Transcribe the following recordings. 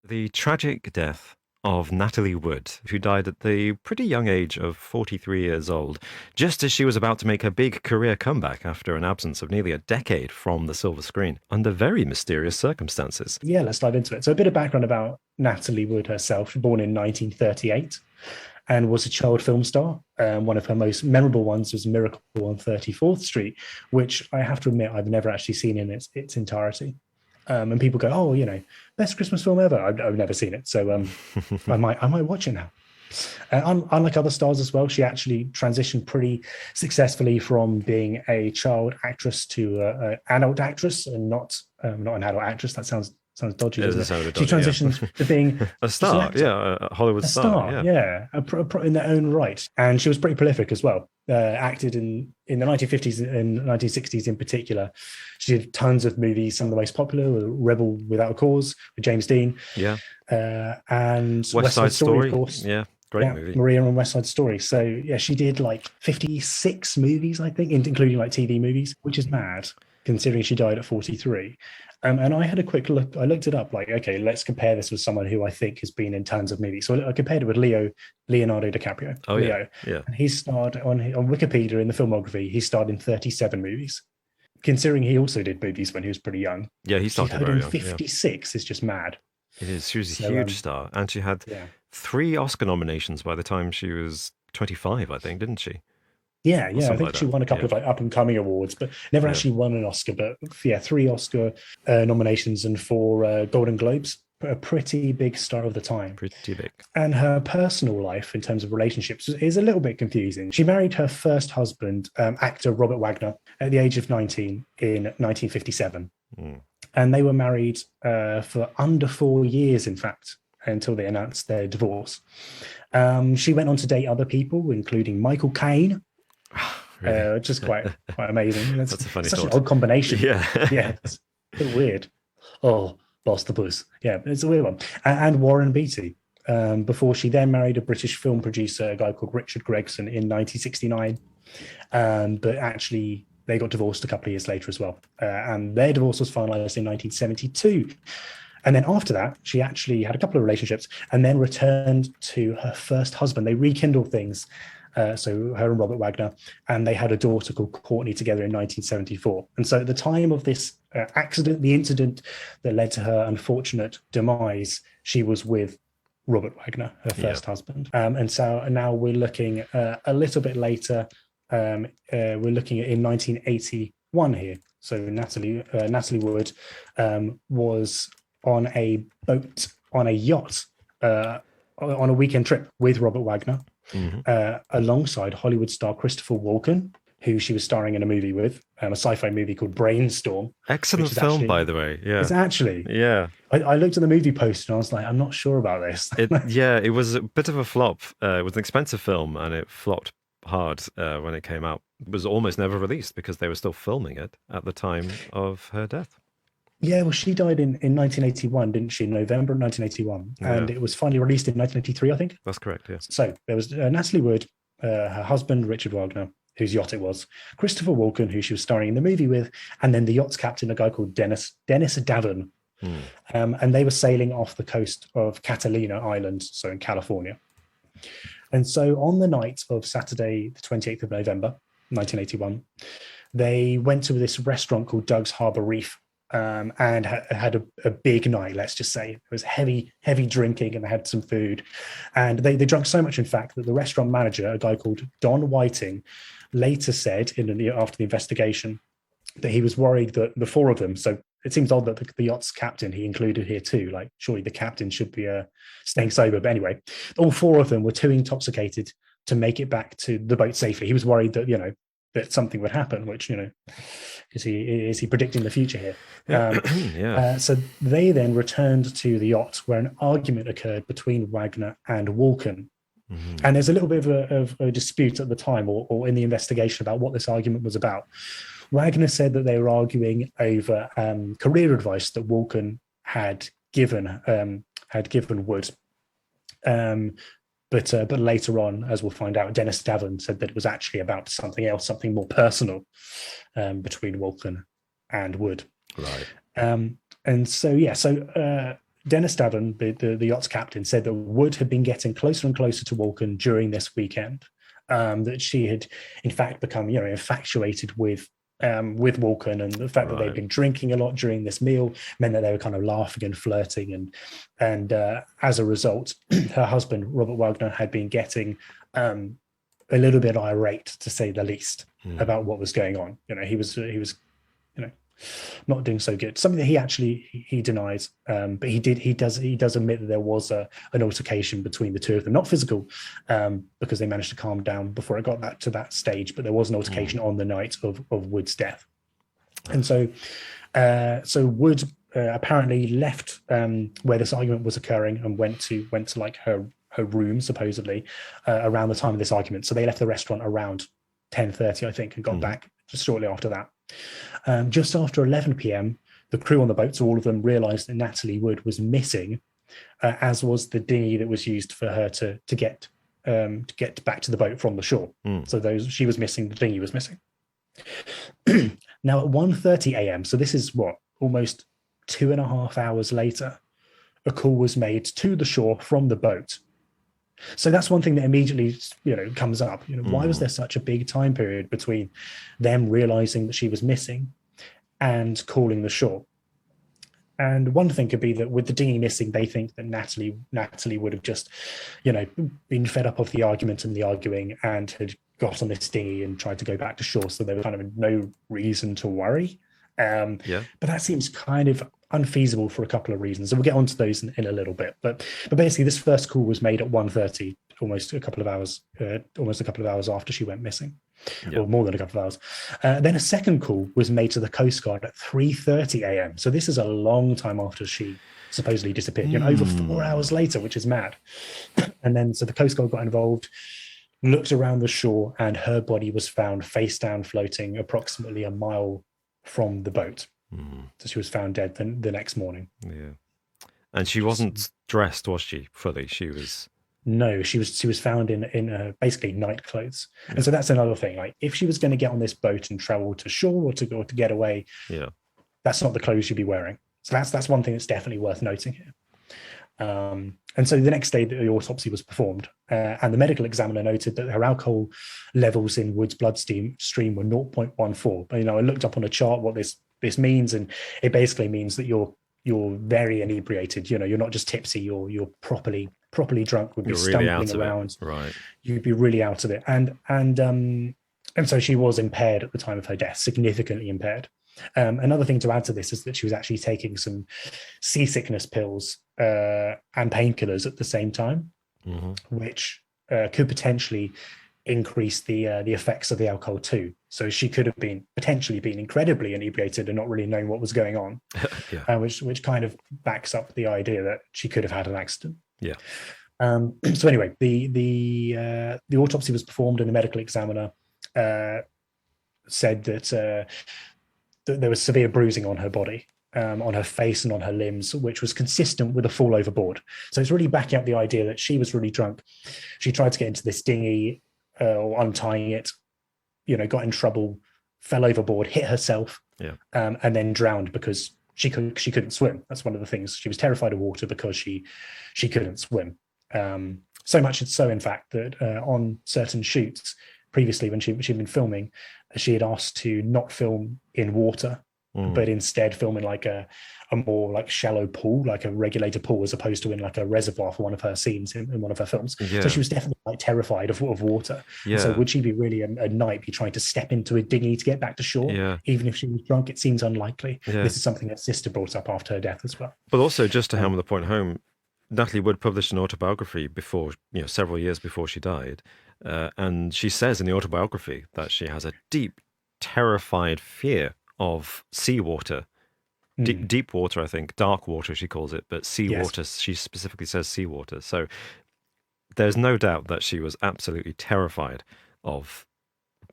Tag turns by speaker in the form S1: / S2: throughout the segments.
S1: The tragic death of Natalie Wood, who died at the pretty young age of 43 years old, just as she was about to make her big career comeback after an absence of nearly a decade from the silver screen, under very mysterious circumstances.
S2: Yeah, let's dive into it. So, a bit of background about Natalie Wood herself. She was born in 1938 and was a child film star. One of her most memorable ones was Miracle on 34th Street, which I have to admit I've never actually seen in its entirety. And people go, "Oh, best Christmas film ever." I've never seen it, so I might watch it now. Unlike other stars as well, she actually transitioned pretty successfully from being a child actress to an adult actress, and not an adult actress. That sounds dodgy,
S1: It
S2: doesn't
S1: does sound a
S2: it?
S1: bit
S2: She
S1: dodgy, yeah.
S2: transitioned to being
S1: A
S2: just an
S1: star,
S2: actor,
S1: yeah, a Hollywood
S2: a
S1: star,
S2: star,
S1: yeah.
S2: yeah, in their own right. And she was pretty prolific as well. Acted in the 1950s and 1960s in particular. She did tons of movies. Some of the most popular were Rebel Without a Cause with James Dean,
S1: Yeah.
S2: and
S1: West Side
S2: Story,
S1: Story,
S2: of course.
S1: yeah, great
S2: Yeah,
S1: movie.
S2: Maria and West Side Story. So yeah, she did like 56 movies, I think, including like TV movies, which is mad considering she died at 43. And I had a quick look. I looked it up. Like, okay, let's compare this with someone who I think has been in tons of movies. So I compared it with Leonardo DiCaprio.
S1: Oh, yeah,
S2: Leo,
S1: yeah.
S2: and he starred on Wikipedia in the filmography. He starred in 37 movies. Considering he also did movies when he was pretty young,
S1: Yeah, he
S2: she
S1: started
S2: died
S1: very
S2: in
S1: young, yeah.
S2: 56 is just mad.
S1: It is. She was a
S2: So
S1: huge star, and she had
S2: yeah.
S1: 3 Oscar nominations by the time she was 25, I think, didn't she?
S2: Yeah,
S1: Or
S2: yeah. I
S1: something
S2: think
S1: like
S2: she
S1: that.
S2: won a couple
S1: Yeah,
S2: of like up and coming awards, but never
S1: yeah.
S2: actually won an Oscar. But yeah, 3 Oscar nominations and 4 Golden Globes. A pretty big star of the time.
S1: Pretty big.
S2: And her personal life, in terms of relationships, is a little bit confusing. She married her first husband, actor Robert Wagner, at the age of 19 in 1957,
S1: Mm.
S2: and they were married for under 4 years, in fact, until they announced their divorce. She went on to date other people, including Michael Caine,
S1: Really?
S2: which is quite amazing.
S1: That's a funny
S2: Such an
S1: thought.
S2: odd combination.
S1: Yeah.
S2: Yeah, it's a bit weird. Oh, lost the buzz. Yeah, it's a weird one. And Warren Beatty. Before she then married a British film producer, a guy called Richard Gregson, in 1969. But actually, they got divorced a couple of years later as well. And their divorce was finalized in 1972. And then after that, she actually had a couple of relationships and then returned to her first husband. They rekindled things. So her and Robert Wagner, and they had a daughter called Courtney together in 1974. And so at the time of this accident, the incident that led to her unfortunate demise, she was with Robert Wagner, her first husband. And so now we're looking a little bit later. We're looking at in 1981 here. So Natalie Wood was on a boat, on a yacht, on a weekend trip with Robert Wagner, alongside Hollywood star Christopher Walken, who she was starring in a movie with, a sci-fi movie called Brainstorm.
S1: Excellent film, by the way. Yeah.
S2: It's actually.
S1: Yeah.
S2: I looked at the movie poster and I was like, I'm not sure about this.
S1: It was a bit of a flop. It was an expensive film and it flopped hard when it came out. It was almost never released because they were still filming it at the time of her death.
S2: Yeah, well, she died in 1981, didn't she? In November of 1981. And it was finally released in 1983, I think.
S1: That's correct, yeah.
S2: So there was Natalie Wood, her husband, Richard Wagner, whose yacht it was, Christopher Walken, who she was starring in the movie with, and then the yacht's captain, a guy called Dennis Davin. And they were sailing off the coast of Catalina Island, so in California. And so on the night of Saturday, the 28th of November, 1981, they went to this restaurant called Doug's Harbor Reef, and had a big night, let's just say. It was heavy drinking, and they had some food. And they drank so much, in fact, that the restaurant manager, a guy called Don Whiting, later said after the investigation that he was worried that the four of them, so it seems odd that the yacht's captain he included here too, like surely the captain should be staying sober. But anyway, all four of them were too intoxicated to make it back to the boat safely. He was worried that, that something would happen, which, is he predicting the future here? So they then returned to the yacht where an argument occurred between Wagner and Walken. And there's a little bit of a dispute at the time or in the investigation about what this argument was about. Wagner said that they were arguing over career advice that Walken had given Wood. But later on, as we'll find out, Dennis Davin said that it was actually about something else, something more personal between Walken and Wood.
S1: Right.
S2: And so Dennis Davin, the yacht's captain, said that Wood had been getting closer and closer to Walken during this weekend. That she had, in fact, become infatuated with Walken, and the fact that they'd been drinking a lot during this meal meant that they were kind of laughing and flirting, and as a result, her husband Robert Wagner had been getting a little bit irate, to say the least, about what was going on. He was not doing so good. Something that he denies, but he does admit that there was an altercation between the two of them, not physical, because they managed to calm down before it got to that stage. But there was an altercation on the night of Wood's death, and so Wood apparently left where this argument was occurring and went to like her room, supposedly, around the time of this argument. So they left the restaurant around 10:30, I think, and got back just shortly after that. Just after 11 p.m., the crew on the boat, so all of them, realised that Natalie Wood was missing, as was the dinghy that was used for her to get back to the boat from the shore. So she was missing, the dinghy was missing. Now at 1:30 a.m., so this is almost 2.5 hours later, a call was made to the shore from the boat. So that's one thing that immediately, comes up. Why was there such a big time period between them realizing that she was missing and calling the shore? And one thing could be that with the dinghy missing, they think that Natalie would have just, been fed up of the argument and the arguing and had got on this dinghy and tried to go back to shore. So there was kind of no reason to worry. But that seems kind of unfeasible for a couple of reasons, and we'll get onto those in a little bit. But basically, this first call was made at 1:30, almost a couple of hours after she went missing, or more than a couple of hours. Then a second call was made to the Coast Guard at 3:30 a.m. So this is a long time after she supposedly disappeared, over 4 hours later, which is mad. And then so the Coast Guard got involved, looked around the shore, and her body was found face down, floating approximately a mile from the boat. So she was found dead the next morning. Yeah,
S1: and she wasn't dressed, was she? Fully, she was.
S2: No, she was found in basically night clothes, and so that's another thing. Like, if she was going to get on this boat and travel to shore or to get away, that's not the clothes she'd be wearing. So that's one thing that's definitely worth noting here. And so the next day, the autopsy was performed, and the medical examiner noted that her alcohol levels in Wood's bloodstream were 0.14. But, I looked up on a chart what this means, and it basically means that you're very inebriated. You're not just tipsy, you're properly drunk, would be stumbling around.
S1: Right.
S2: You'd be really out of it. And so she was impaired at the time of her death, significantly impaired. Another thing to add to this is that she was actually taking some seasickness pills and painkillers at the same time, which could potentially increase the effects of the alcohol too. So she could have potentially been incredibly inebriated and not really knowing what was going on, which kind of backs up the idea that she could have had an accident.
S1: Yeah.
S2: So anyway, the autopsy was performed, and the medical examiner said that there was severe bruising on her body, on her face and on her limbs, which was consistent with a fall overboard. So it's really backing up the idea that she was really drunk. She tried to get into this dinghy, or untying it, got in trouble, fell overboard, hit herself, and then drowned because she couldn't swim. That's one of the things. She was terrified of water because she couldn't swim. So much so, in fact, that on certain shoots previously, when she'd been filming, she had asked to not film in water, but instead film in like a more like shallow pool, like a regulated pool, as opposed to in like a reservoir for one of her scenes in one of her films. So she was definitely like terrified of water. So would she be really a night be trying to step into a dinghy to get back to shore? Even if she was drunk, it seems unlikely. This is something that sister brought up after her death as well.
S1: But also, just to hammer the point home, Natalie Wood published an autobiography before, several years before she died. And she says in the autobiography that she has a deep, terrified fear of seawater. Deep water, I think, dark water, she calls it, but seawater, she specifically says seawater. So there's no doubt that she was absolutely terrified of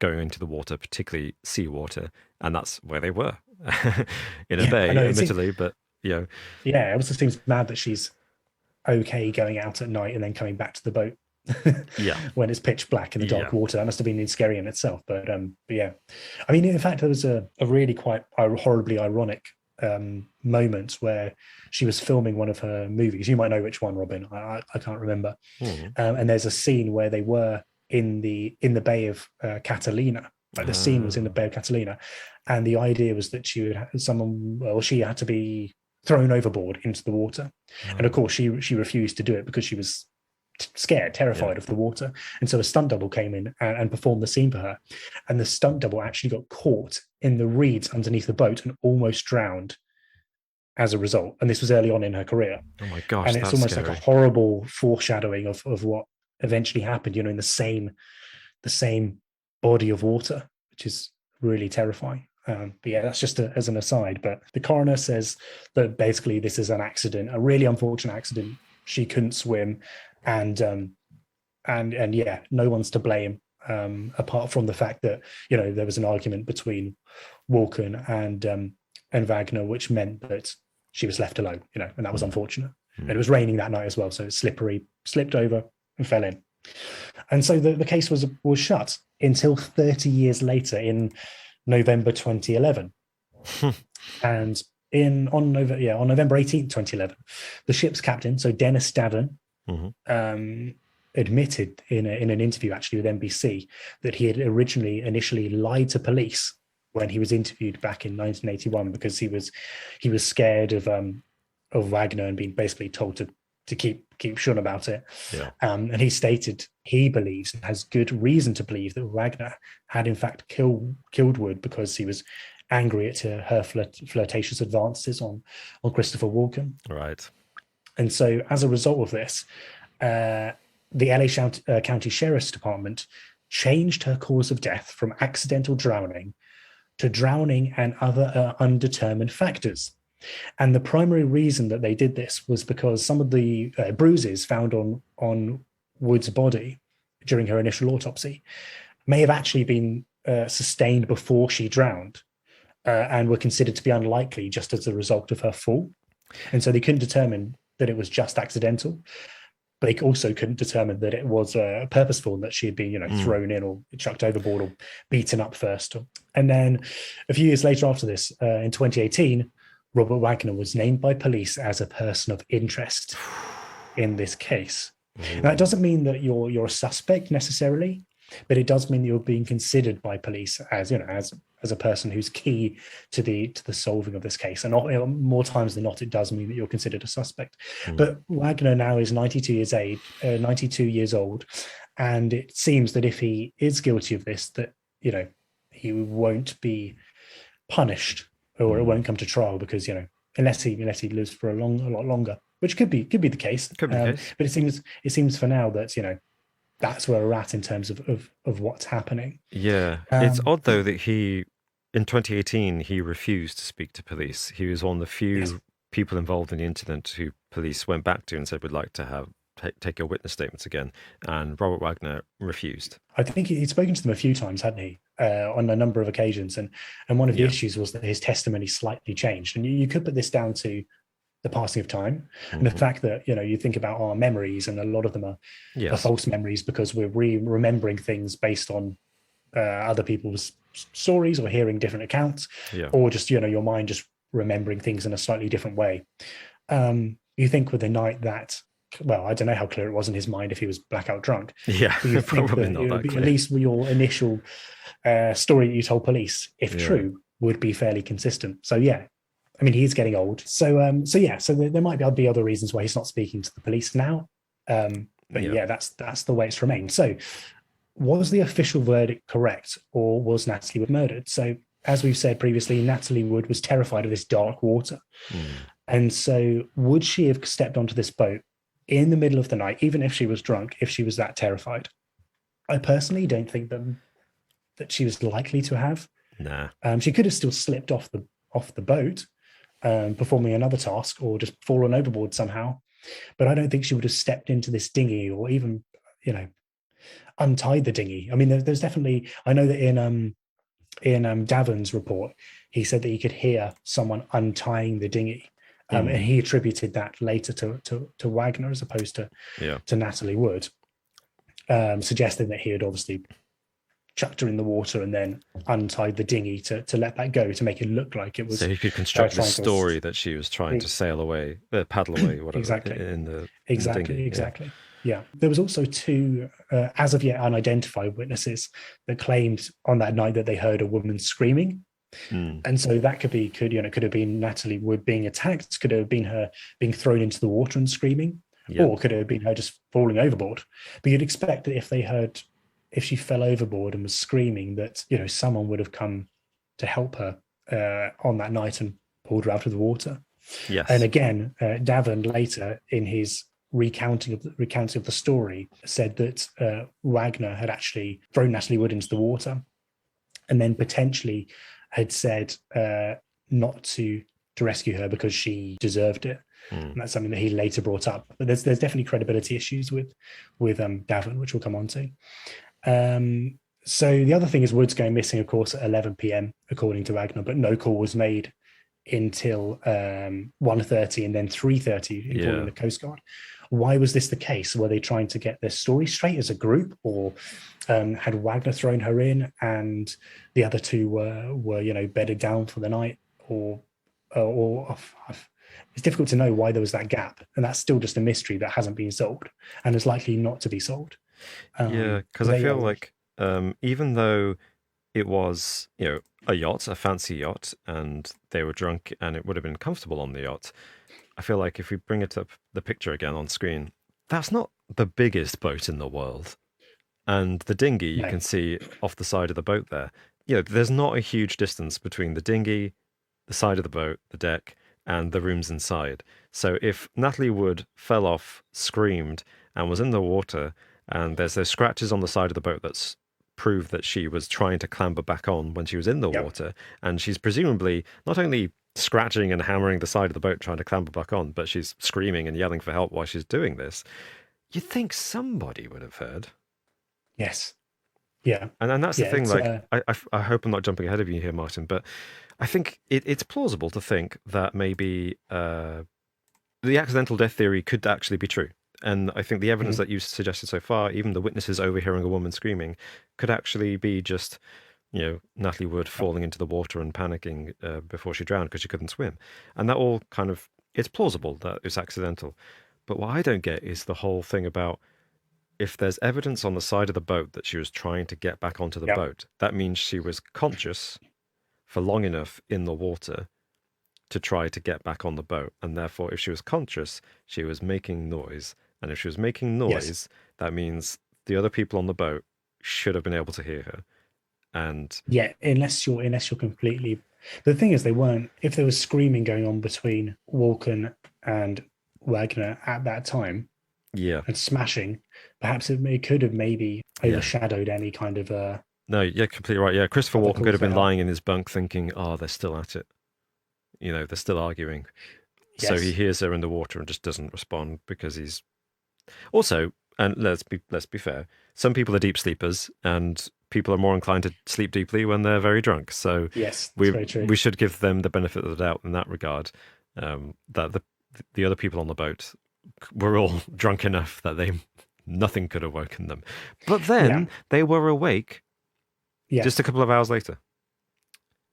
S1: going into the water, particularly seawater, and that's where they were, in a bay, admittedly, but, Yeah,
S2: it also seems mad that she's okay going out at night and then coming back to the boat. When it's pitch black in the dark water. That must have been scary in itself, but yeah, I mean, in fact, there was a really quite horribly ironic moments where she was filming one of her movies. You might know which one, Robin. I can't remember. And there's a scene where they were in the Bay of Catalina. Like the scene was in the Bay of Catalina, and the idea was that she had to be thrown overboard into the water, and of course she refused to do it because she was scared, terrified of the water. And so a stunt double came in and performed the scene for her, and the stunt double actually got caught in the reeds underneath the boat and almost drowned as a result. And this was early on in her career.
S1: Oh my gosh,
S2: and it's almost
S1: scary.
S2: like a horrible foreshadowing of what eventually happened, in the same body of water, which is really terrifying. But yeah, that's just as an aside. But the coroner says that basically this is an accident, a really unfortunate accident. She couldn't swim, and yeah, no one's to blame, apart from the fact that there was an argument between Walken and Wagner, which meant that she was left alone. And that was unfortunate. And it was raining that night as well, so it's slippery, slipped over and fell in. And so the case was shut until 30 years later in November 2011. And on November 18th, 2011, the ship's captain, so Dennis Davin, admitted in an interview actually with NBC that he had initially lied to police when he was interviewed back in 1981 because he was scared of Wagner and being basically told to keep shut about it.
S1: Yeah.
S2: And he stated he believes and has good reason to believe that Wagner had in fact killed Wood because he was angry at her flirtatious advances on Christopher Walken.
S1: Right.
S2: And so as a result of this, the LA County Sheriff's Department changed her cause of death from accidental drowning to drowning and other undetermined factors. And the primary reason that they did this was because some of the bruises found on Wood's body during her initial autopsy may have actually been sustained before she drowned, and were considered to be unlikely just as a result of her fall. And so they couldn't determine that it was just accidental, but they also couldn't determine that it was purposeful, that she had been thrown in or chucked overboard or beaten up first. And then a few years later after this, in 2018, Robert Wagner was named by police as a person of interest in this case. Now, that doesn't mean that you're a suspect necessarily, but it does mean that you're being considered by police as a person who's key to the solving of this case. And more times than not, it does mean that you're considered a suspect. But Wagner now is 92 years old, and it seems that if he is guilty of this, that he won't be punished, or it won't come to trial because unless he lives for a lot longer, which could be the case.
S1: Could be the case.
S2: But it seems for now that that's where we're at in terms of what's happening.
S1: Yeah, it's odd though that in 2018 he refused to speak to police. He was one of the few people involved in the incident who police went back to and said, "We'd like to take your witness statements again," and Robert Wagner refused.
S2: I think he'd spoken to them a few times, hadn't he, on a number of occasions, and one of the issues was that his testimony slightly changed. And you could put this down to the passing of time and the fact that you think about our memories, and a lot of them are false memories because we're remembering things based on other people's stories or hearing different accounts, or just your mind just remembering things in a slightly different way. You think with the night that, well, I don't know how clear it was in his mind if he was blackout drunk.
S1: Yeah, probably not that clear.
S2: At least your initial story that you told police, if true, would be fairly consistent. So yeah, I mean, he's getting old. So there might be other reasons why he's not speaking to the police now. But that's the way it's remained. So was the official verdict correct, or was Natalie Wood murdered? So as we've said previously, Natalie Wood was terrified of this dark water. And so would she have stepped onto this boat in the middle of the night, even if she was drunk, if she was that terrified? I personally don't think that she was likely to have.
S1: Nah.
S2: She could have still slipped off the boat, performing another task, or just fallen overboard somehow. But I don't think she would have stepped into this dinghy, or even, untied the dinghy. I mean, there's definitely, I know that in Davin's report, he said that he could hear someone untying the dinghy. And he attributed that later to Wagner as opposed to Natalie Wood, suggesting that he had obviously chucked her in the water and then untied the dinghy to let that go, to make it look like it
S1: So
S2: was
S1: he could construct this
S2: trying to
S1: story that she was trying to sail away, paddle away, whatever,
S2: exactly.
S1: in the dinghy. Yeah.
S2: Exactly. Yeah. There was also two, as of yet unidentified witnesses that claimed on that night that they heard a woman screaming. And so that could have been Natalie Wood being attacked, could have been her being thrown into the water and screaming,
S1: Yeah.
S2: or could have been her just falling overboard. But you'd expect that if she fell overboard and was screaming, that someone would have come to help her on that night and pulled her out of the water.
S1: Yes.
S2: And again, Davern later in his recounting of the story said that Wagner had actually thrown Natalie Wood into the water, and then potentially had said not to rescue her because she deserved it. And that's something that he later brought up. But there's definitely credibility issues with Davern, which we'll come on to. So the other thing is Wood's going missing, of course, at 11 p.m. according to Wagner, but no call was made until 1:30 and then 3:30 informing the Coast Guard. Why was this the case? Were they trying to get their story straight as a group, or had Wagner thrown her in and the other two were bedded down for the night? Or it's difficult to know why there was that gap, and that's still just a mystery that hasn't been solved and is likely not to be solved.
S1: Because I feel like even though it was a yacht, a fancy yacht, and they were drunk and it would have been comfortable on the yacht, I feel like if we bring it up, the picture again on screen, that's not the biggest boat in the world. And the dinghy, you can see off the side of the boat there. There's not a huge distance between the dinghy, the side of the boat, the deck, and the rooms inside. So if Natalie Wood fell off, screamed, and was in the water, and there's those scratches on the side of the boat that's prove that she was trying to clamber back on when she was in the water, and she's presumably not only scratching and hammering the side of the boat trying to clamber back on, but she's screaming and yelling for help while she's doing this. You'd think somebody would have heard.
S2: Yes. Yeah.
S1: And that's the thing, like, I hope I'm not jumping ahead of you here, Martin, but I think it's plausible to think that maybe the accidental death theory could actually be true. And I think the evidence that you've suggested so far, even the witnesses overhearing a woman screaming, could actually be just, Natalie Wood falling into the water and panicking before she drowned because she couldn't swim. And that all kind of, it's plausible that it's accidental. But what I don't get is the whole thing about, if there's evidence on the side of the boat that she was trying to get back onto the boat, that means she was conscious for long enough in the water to try to get back on the boat. And therefore, if she was conscious, she was making noise. And if she was making noise, that means the other people on the boat should have been able to hear her. And
S2: unless you're completely. The thing is, they weren't. If there was screaming going on between Walken and Wagner at that time, and smashing, perhaps it could have maybe overshadowed any kind of.
S1: No, you're completely right. Yeah, Christopher Walken could have been lying in his bunk thinking, "Oh, they're still at it." They're still arguing. Yes. So he hears her in the water and just doesn't respond because he's also. And let's be fair. Some people are deep sleepers, and people are more inclined to sleep deeply when they're very drunk. So
S2: yes, very true.
S1: We should give them the benefit of the doubt in that regard. That the other people on the boat were all drunk enough that nothing could have woken them. But then they were awake just a couple of hours later.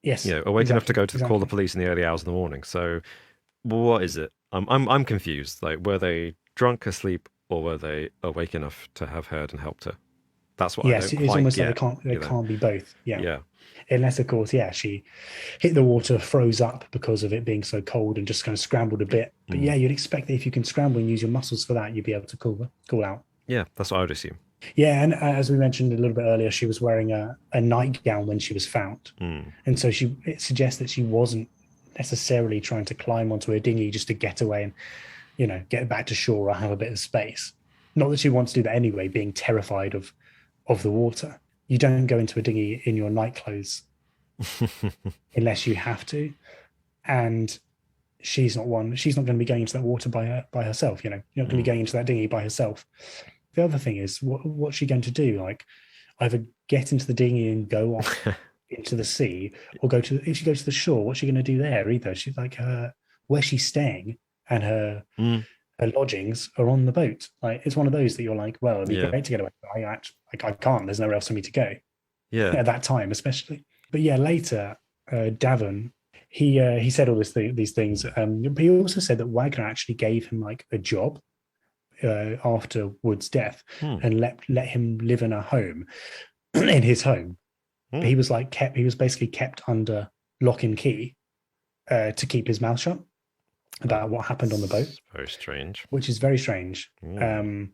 S2: Yes.
S1: Awake enough to go to call the police in the early hours of the morning. So what is it? I'm confused. Like, were they drunk, asleep, or were they awake enough to have heard and helped her? That's what I don't quite
S2: it's almost
S1: get,
S2: like they can't be both.
S1: Yeah.
S2: Unless, of course, she hit the water, froze up because of it being so cold, and just kind of scrambled a bit. But you'd expect that if you can scramble and use your muscles for that, you'd be able to call out.
S1: Yeah, that's what I would assume.
S2: Yeah, and as we mentioned a little bit earlier, she was wearing a nightgown when she was found. And so it suggests that she wasn't necessarily trying to climb onto a dinghy just to get away and, get back to shore or have a bit of space. Not that she wants to do that anyway, being terrified of the water. You don't go into a dinghy in your night clothes unless you have to. And she's not going to be going into that water by herself. You're not going to be going into that dinghy by herself. The other thing is, what's she going to do? Like, either get into the dinghy and go off into the sea, or if she goes to the shore, what's she going to do there? Either she's like, where she's staying and her lodgings are on the boat. Like, it's one of those that you're like, well, it'd be great to get away. I can't. There's nowhere else for me to go.
S1: Yeah.
S2: at that time, especially. But yeah, later, Davin, he said all these things. But he also said that Wagner actually gave him like a job after Wood's death and let him live in a home, in his home. But he was basically kept under lock and key to keep his mouth shut about what happened on the boat.
S1: Very strange.
S2: Which is very strange. And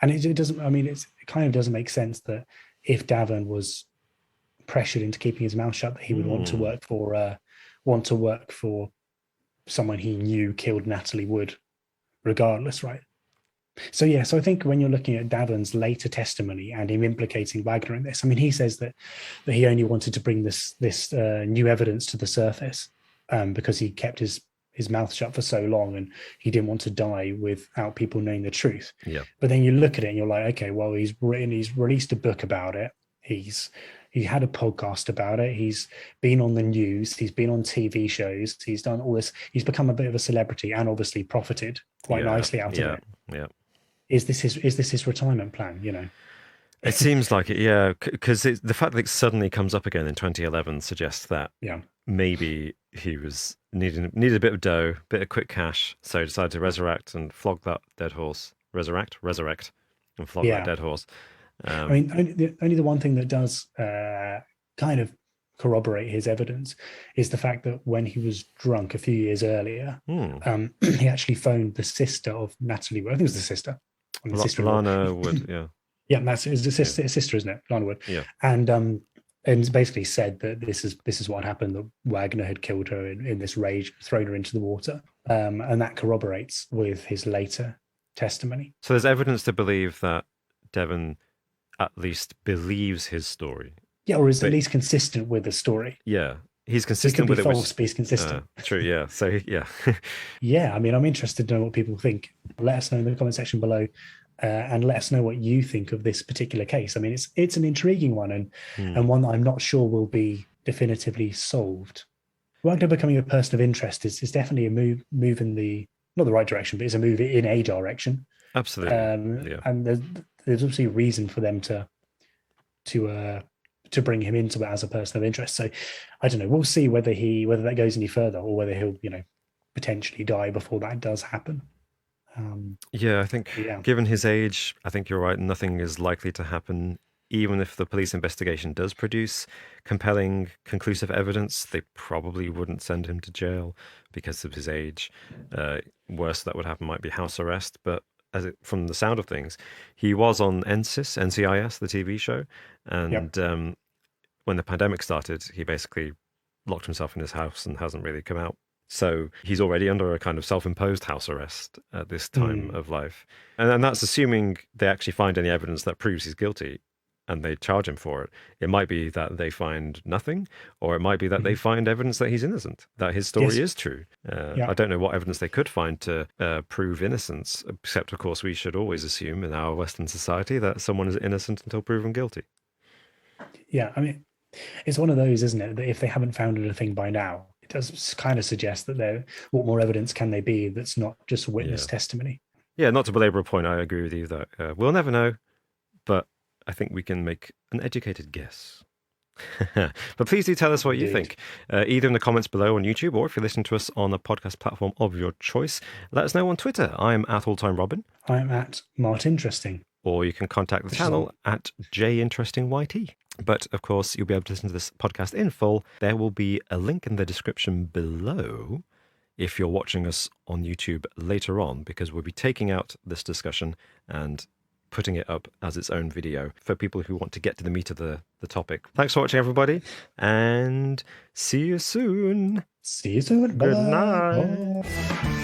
S2: it doesn't. I mean, it kind of doesn't make sense that if Davin was pressured into keeping his mouth shut, that he would want to work for someone he knew killed Natalie Wood, regardless, right? So yeah, so I think when you're looking at Davin's later testimony and him implicating Wagner in this, I mean, he says that he only wanted to bring this new evidence to the surface because he kept his mouth shut for so long and he didn't want to die without people knowing the truth.
S1: Yeah.
S2: But then you look at it and you're like, okay, well, he's released a book about it. He had a podcast about it. He's been on the news. He's been on TV shows. He's done all this. He's become a bit of a celebrity and obviously profited quite nicely out of it.
S1: Yeah.
S2: Is this his retirement plan? You know,
S1: it seems like it. Yeah, because the fact that it suddenly comes up again in 2011 suggests that maybe he was needed a bit of dough, bit of quick cash, so he decided to resurrect and flog that dead horse. Resurrect, and flog that dead horse.
S2: I mean, only the one thing that does kind of corroborate his evidence is the fact that when he was drunk a few years earlier, he actually phoned the sister of Natalie Wood. I think it was the sister.
S1: Lana Wood, yeah.
S2: Yeah, that's his sister, isn't it? Lana Wood.
S1: Yeah.
S2: And basically said that this is what happened, that Wagner had killed her in this rage, thrown her into the water. And that corroborates with his later testimony.
S1: So there's evidence to believe that Devon at least believes his story.
S2: Yeah, or is at least consistent with the story.
S1: Yeah. He's consistent with it.
S2: False, but he's consistent.
S1: True, yeah. So, yeah.
S2: Yeah, I mean, I'm interested to know what people think. Let us know in the comment section below, and let us know what you think of this particular case. I mean, it's an intriguing one and one that I'm not sure will be definitively solved. Wagner becoming a person of interest is definitely a move in the, not the right direction, but it's a move in a direction.
S1: Absolutely.
S2: And there's obviously a reason for them to bring him into it as a person of interest. So I don't know. We'll see whether that goes any further or whether he'll, potentially die before that does happen.
S1: I think given his age, I think you're right. Nothing is likely to happen. Even if the police investigation does produce compelling, conclusive evidence, they probably wouldn't send him to jail because of his age. Worst that would happen might be house arrest. But from the sound of things, he was on NCIS, the TV show. And when the pandemic started, he basically locked himself in his house and hasn't really come out. So he's already under a kind of self-imposed house arrest at this time of life. And that's assuming they actually find any evidence that proves he's guilty and they charge him for it. It might be that they find nothing, or it might be that they find evidence that he's innocent, that his story is true. I don't know what evidence they could find to prove innocence, except, of course, we should always assume in our Western society that someone is innocent until proven guilty.
S2: Yeah, I mean, it's one of those, isn't it, that if they haven't found anything by now, it does kind of suggest that what more evidence can they be that's not just witness testimony? Yeah,
S1: not to belabor a point, I agree with you that we'll never know, but I think we can make an educated guess. But please do tell us what you think, either in the comments below on YouTube, or if you're listening to us on a podcast platform of your choice, let us know on Twitter. I'm at AllTimeRobin.
S2: I'm at MartInteresting.
S1: Or you can contact the channel at JInterestingYT. But, of course, you'll be able to listen to this podcast in full. There will be a link in the description below if you're watching us on YouTube later on, because we'll be taking out this discussion and putting it up as its own video for people who want to get to the meat of the topic. Thanks for watching, everybody, and see you soon.
S2: See you soon.
S1: Good night. Bye.